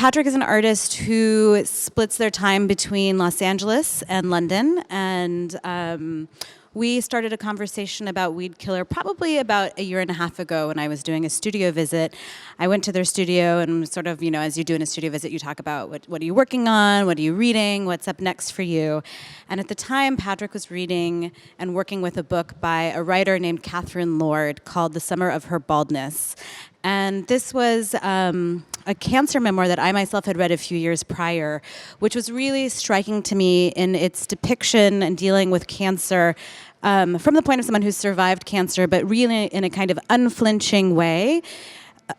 Patrick is an artist who splits their time between Los Angeles and London, and we started a conversation about Weedkiller probably about a year and a half ago when I was doing a studio visit. I went to their studio and sort of, as you do in a studio visit, you talk about what are you working on, what are you reading, what's up next for you. And at the time, Patrick was reading and working with a book by a writer named Catherine Lord called The Summer of Her Baldness. And this was a cancer memoir that I myself had read a few years prior, which was really striking to me in its depiction and dealing with cancer from the point of someone who's survived cancer, but really in a kind of unflinching way.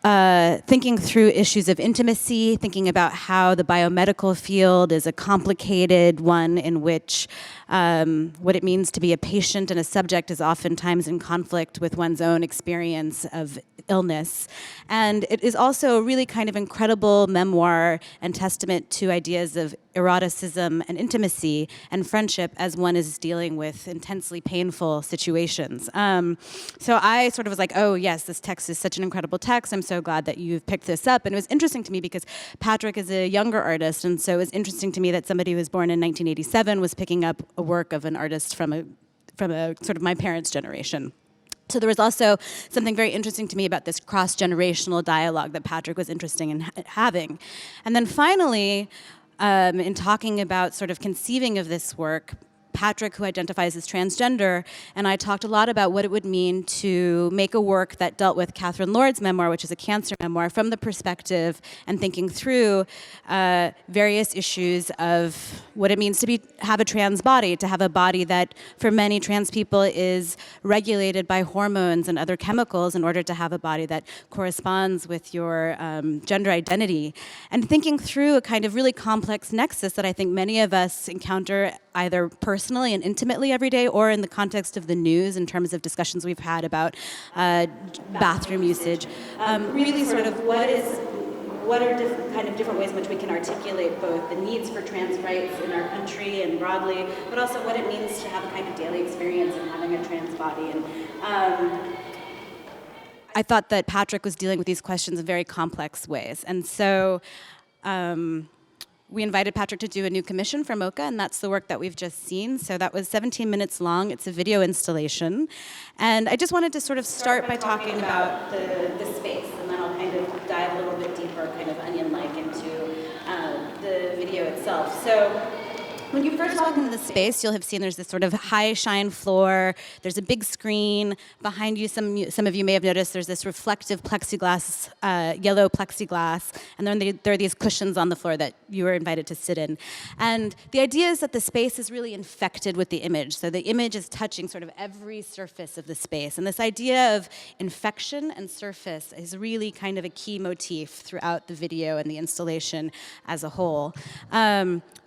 Thinking through issues of intimacy, thinking about how the biomedical field is a complicated one in which what it means to be a patient and a subject is oftentimes in conflict with one's own experience of illness. And it is also a really kind of incredible memoir and testament to ideas of eroticism and intimacy and friendship as one is dealing with intensely painful situations. So I sort of was like, oh yes, this text is such an incredible text. I'm so glad that you've picked this up. And it was interesting to me because Patrick is a younger artist, and so it was interesting to me that somebody who was born in 1987 was picking up a work of an artist from a sort of my parents' generation. So there was also something very interesting to me about this cross-generational dialogue that Patrick was interested in having. And then finally, in talking about sort of conceiving of this work, Patrick, who identifies as transgender, and I talked a lot about what it would mean to make a work that dealt with Catherine Lord's memoir, which is a cancer memoir, from the perspective and thinking through various issues of what it means to have a trans body, to have a body that for many trans people is regulated by hormones and other chemicals in order to have a body that corresponds with your gender identity. And thinking through a kind of really complex nexus that I think many of us encounter either personally and intimately every day or in the context of the news in terms of discussions we've had about bathroom usage. Really sort of what are different ways in which we can articulate both the needs for trans rights in our country and broadly, but also what it means to have a kind of daily experience in having a trans body. And I thought that Patrick was dealing with these questions in very complex ways. And so we invited Patrick to do a new commission for MOCA, and that's the work that we've just seen. So that was 17 minutes long. It's a video installation. And I just wanted to sort of start by talking about the space, and then I'll kind of dive a little bit deeper, kind of onion-like, into the video itself. So when you first walk into the space, you'll have seen there's this sort of high shine floor. There's a big screen behind you. Some of you may have noticed there's this reflective plexiglass, yellow plexiglass, and then there are these cushions on the floor that you were invited to sit in. And the idea is that the space is really infected with the image. So the image is touching sort of every surface of the space. And this idea of infection and surface is really kind of a key motif throughout the video and the installation as a whole.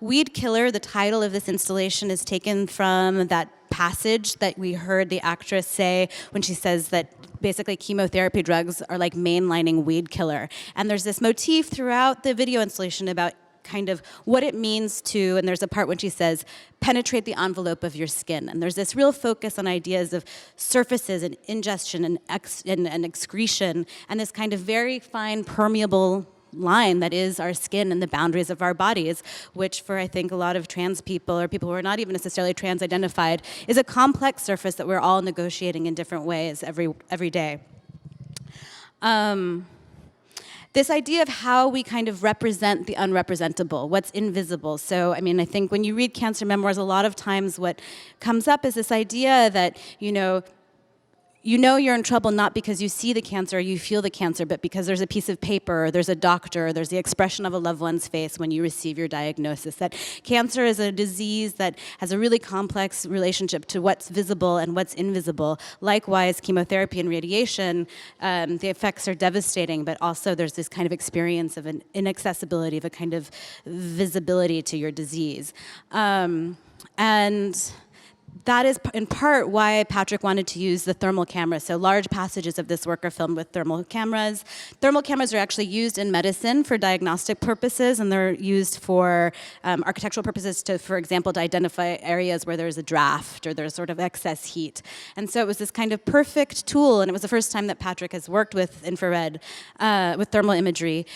Weedkiller, the title of this installation, is taken from that passage that we heard the actress say when she says that basically chemotherapy drugs are like mainlining Weedkiller. And there's this motif throughout the video installation about kind of what it means to, and there's a part when she says, penetrate the envelope of your skin. And there's this real focus on ideas of surfaces and ingestion and excretion, and this kind of very fine, permeable line that is our skin and the boundaries of our bodies, which for I think a lot of trans people or people who are not even necessarily trans identified is a complex surface that we're all negotiating in different ways every day. This idea of how we kind of represent the unrepresentable, what's invisible. So, I mean, I think when you read cancer memoirs, a lot of times what comes up is this idea that, you know you're in trouble not because you see the cancer or you feel the cancer, but because there's a piece of paper, or there's a doctor, or there's the expression of a loved one's face when you receive your diagnosis. That cancer is a disease that has a really complex relationship to what's visible and what's invisible. Likewise, chemotherapy and radiation, the effects are devastating, but also there's this kind of experience of an inaccessibility, of a kind of visibility to your disease. And that is in part why Patrick wanted to use the thermal camera. So large passages of this work are filmed with thermal cameras. Thermal cameras are actually used in medicine for diagnostic purposes, and they're used for architectural purposes to, for example, to identify areas where there's a draft or there's sort of excess heat. And so it was this kind of perfect tool, and it was the first time that Patrick has worked with infrared, with thermal imagery,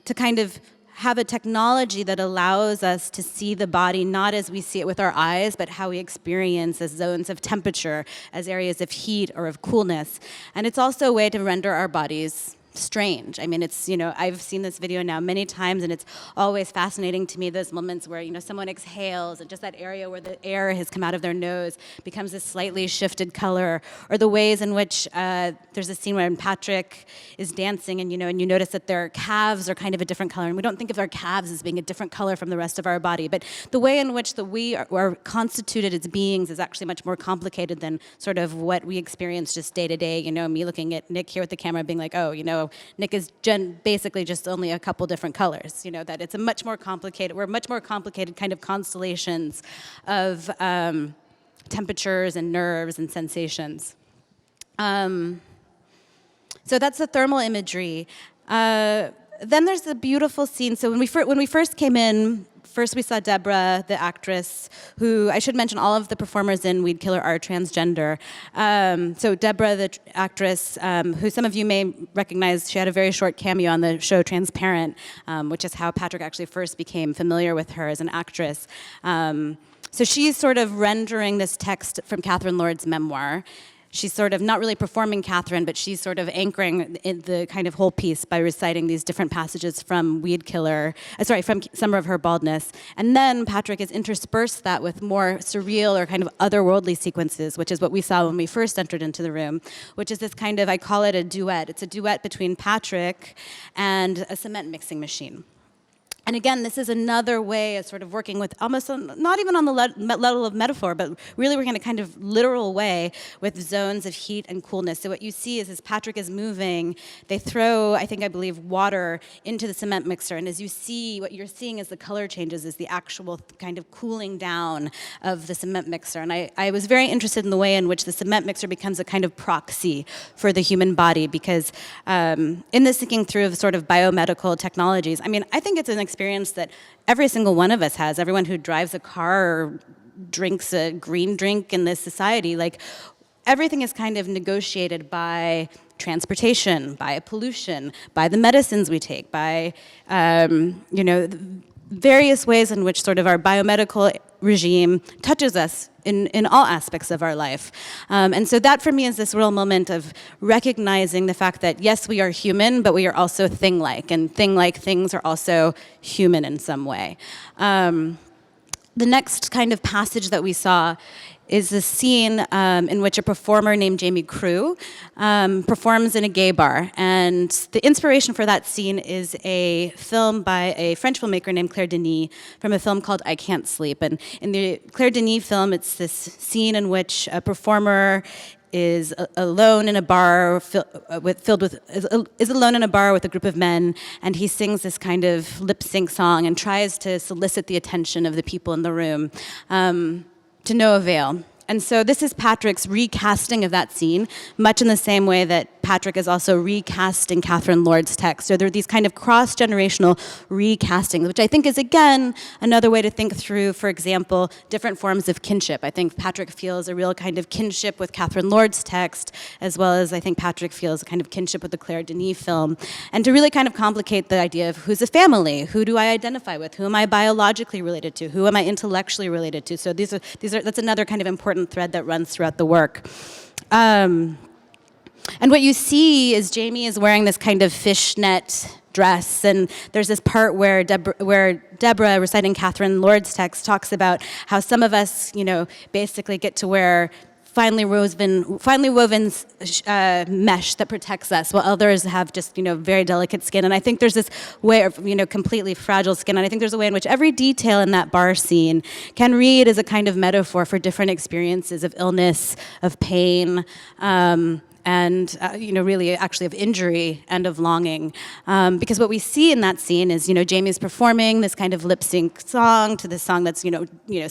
to kind of have a technology that allows us to see the body not as we see it with our eyes, but how we experience as zones of temperature, as areas of heat or of coolness. And it's also a way to render our bodies strange. I mean, it's, I've seen this video now many times, and it's always fascinating to me, those moments where, someone exhales and just that area where the air has come out of their nose becomes a slightly shifted color, or the ways in which there's a scene where Patrick is dancing and, and you notice that their calves are kind of a different color, and we don't think of our calves as being a different color from the rest of our body, but the way in which we are constituted as beings is actually much more complicated than sort of what we experience just day to day. Me looking at Nick here with the camera being like, oh, Nick is basically just only a couple different colors, that it's we're much more complicated kind of constellations of temperatures and nerves and sensations. So that's the thermal imagery. Then there's the beautiful scene. So when we first came in, first we saw Deborah, the actress, who, I should mention, all of the performers in Weedkiller are transgender. So Deborah, the actress, who some of you may recognize, she had a very short cameo on the show Transparent, which is how Patrick actually first became familiar with her as an actress. So she's sort of rendering this text from Catherine Lord's memoir. She's sort of not really performing Catherine, but she's sort of anchoring in the kind of whole piece by reciting these different passages from from Summer of Her Baldness. And then Patrick has interspersed that with more surreal or kind of otherworldly sequences, which is what we saw when we first entered into the room, which is this kind of, I call it a duet. It's a duet between Patrick and a cement mixing machine. And again, this is another way of sort of working with almost, not even on the level of metaphor, but really working in a kind of literal way with zones of heat and coolness. So what you see is as Patrick is moving, they throw, I believe, water into the cement mixer. And as you see, what you're seeing as the color changes is the actual kind of cooling down of the cement mixer. And I was very interested in the way in which the cement mixer becomes a kind of proxy for the human body, because in this thinking through of sort of biomedical technologies, I think it's an experience that every single one of us has. Everyone who drives a car or drinks a green drink in this society, like everything is kind of negotiated by transportation, by pollution, by the medicines we take, by various ways in which sort of our biomedical regime touches us in all aspects of our life. And so that for me is this real moment of recognizing the fact that yes, we are human, but we are also thing-like, and thing-like things are also human in some way. The next kind of passage that we saw is the scene in which a performer named Jamie Crew performs in a gay bar. And the inspiration for that scene is a film by a French filmmaker named Claire Denis from a film called I Can't Sleep. And in the Claire Denis film, it's this scene in which a performer is alone in a bar is alone in a bar with a group of men, and he sings this kind of lip sync song and tries to solicit the attention of the people in the room. To no avail. And so this is Patrick's recasting of that scene, much in the same way that Patrick is also recasting Catherine Lord's text. So there are these kind of cross-generational recastings, which I think is, again, another way to think through, for example, different forms of kinship. I think Patrick feels a real kind of kinship with Catherine Lord's text, as well as I think Patrick feels a kind of kinship with the Claire Denis film. And to really kind of complicate the idea of who's a family, who do I identify with, who am I biologically related to, who am I intellectually related to. So that's another kind of important thread that runs throughout the work. And what you see is Jamie is wearing this kind of fishnet dress, and there's this part where Deborah, reciting Catherine Lord's text, talks about how some of us, basically get to wear finely woven mesh that protects us, while others have just, very delicate skin. And I think there's this way of, completely fragile skin. And I think there's a way in which every detail in that bar scene can read as a kind of metaphor for different experiences of illness, of pain, and really actually of injury and of longing. Because what we see in that scene is, Jamie's performing this kind of lip sync song to this song that's,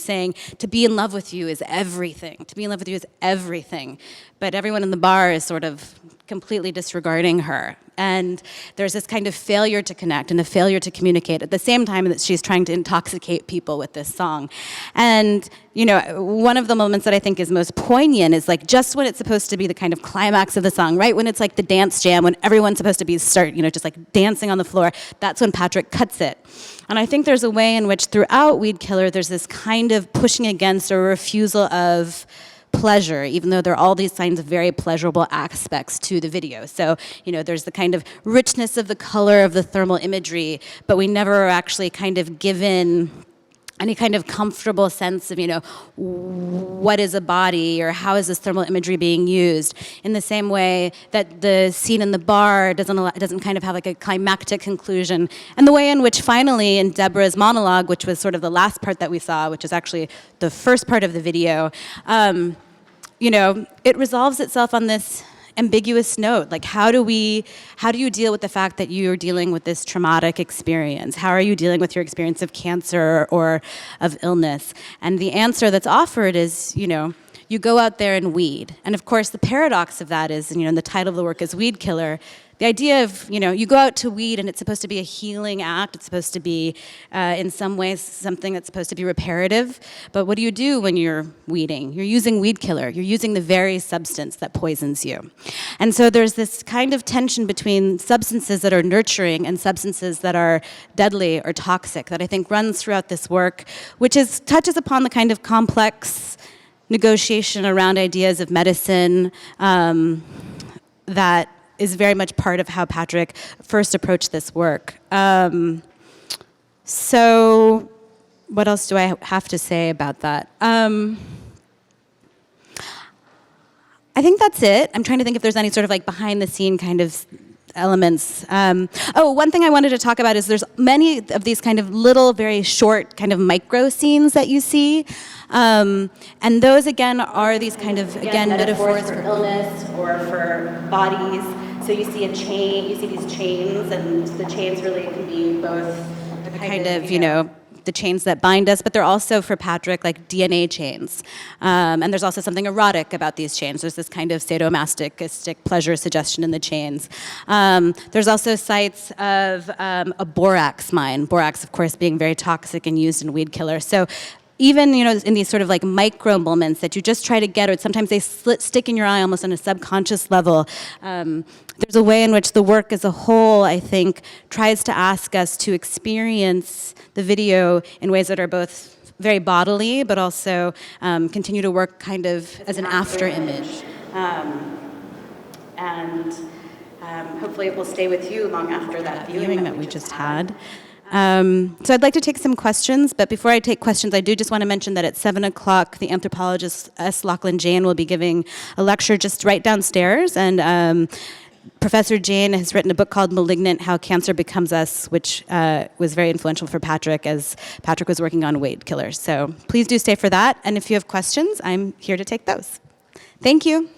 saying, to be in love with you is everything. To be in love with you is everything. But everyone in the bar is sort of completely disregarding her. And there's this kind of failure to connect and a failure to communicate at the same time that she's trying to intoxicate people with this song. And, you know, one of the moments that I think is most poignant is like just when it's supposed to be the kind of climax of the song, right? When it's like the dance jam, when everyone's supposed to be just like dancing on the floor, that's when Patrick cuts it. And I think there's a way in which throughout Weedkiller, there's this kind of pushing against or refusal of pleasure, even though there are all these kinds of very pleasurable aspects to the video. So, you know, there's the kind of richness of the color of the thermal imagery, but we never are actually kind of given any kind of comfortable sense of, you know, what is a body or how is this thermal imagery being used, in the same way that the scene in the bar doesn't kind of have like a climactic conclusion. And the way in which finally in Deborah's monologue, which was sort of the last part that we saw, which is actually the first part of the video, you know, it resolves itself on this ambiguous note. Like, how do you deal with the fact that you're dealing with this traumatic experience? How are you dealing with your experience of cancer or of illness? And the answer that's offered is, you know, you go out there and weed. And of course, the paradox of that is, you know, and the title of the work is Weedkiller. The idea of, you know, you go out to weed and it's supposed to be a healing act. It's supposed to be, in some ways, something that's supposed to be reparative. But what do you do when you're weeding? You're using Weedkiller. You're using the very substance that poisons you. And so there's this kind of tension between substances that are nurturing and substances that are deadly or toxic that I think runs throughout this work, which touches upon the kind of complex negotiation around ideas of medicine that is very much part of how Patrick first approached this work. So what else do I have to say about that? I think that's it. I'm trying to think if there's any sort of like behind the scene kind of elements. One thing I wanted to talk about is there's many of these kind of little, very short kind of micro scenes that you see. And those, again, are these kind of, again, metaphors for illness or for bodies. So you see a chain, you see these chains, and the chains really can be both the kind of, you know, the chains that bind us, but they're also, for Patrick, like DNA chains. And there's also something erotic about these chains. There's this kind of sadomasochistic pleasure suggestion in the chains. There's also sites of a borax mine, borax, of course, being very toxic and used in Weedkiller. So even, you know, in these sort of like micro moments that you just try to get, or sometimes they stick in your eye almost on a subconscious level, there's a way in which the work as a whole, I think, tries to ask us to experience the video in ways that are both very bodily, but also continue to work kind of as an after image. And hopefully it will stay with you long after that viewing that we just had. So I'd like to take some questions, but before I take questions, I do just want to mention that at 7 o'clock, the anthropologist S. Lachlan Jane will be giving a lecture just right downstairs, and Professor Jane has written a book called Malignant: How Cancer Becomes Us, which was very influential for Patrick as Patrick was working on Weedkiller. So please do stay for that, and if you have questions, I'm here to take those. Thank you.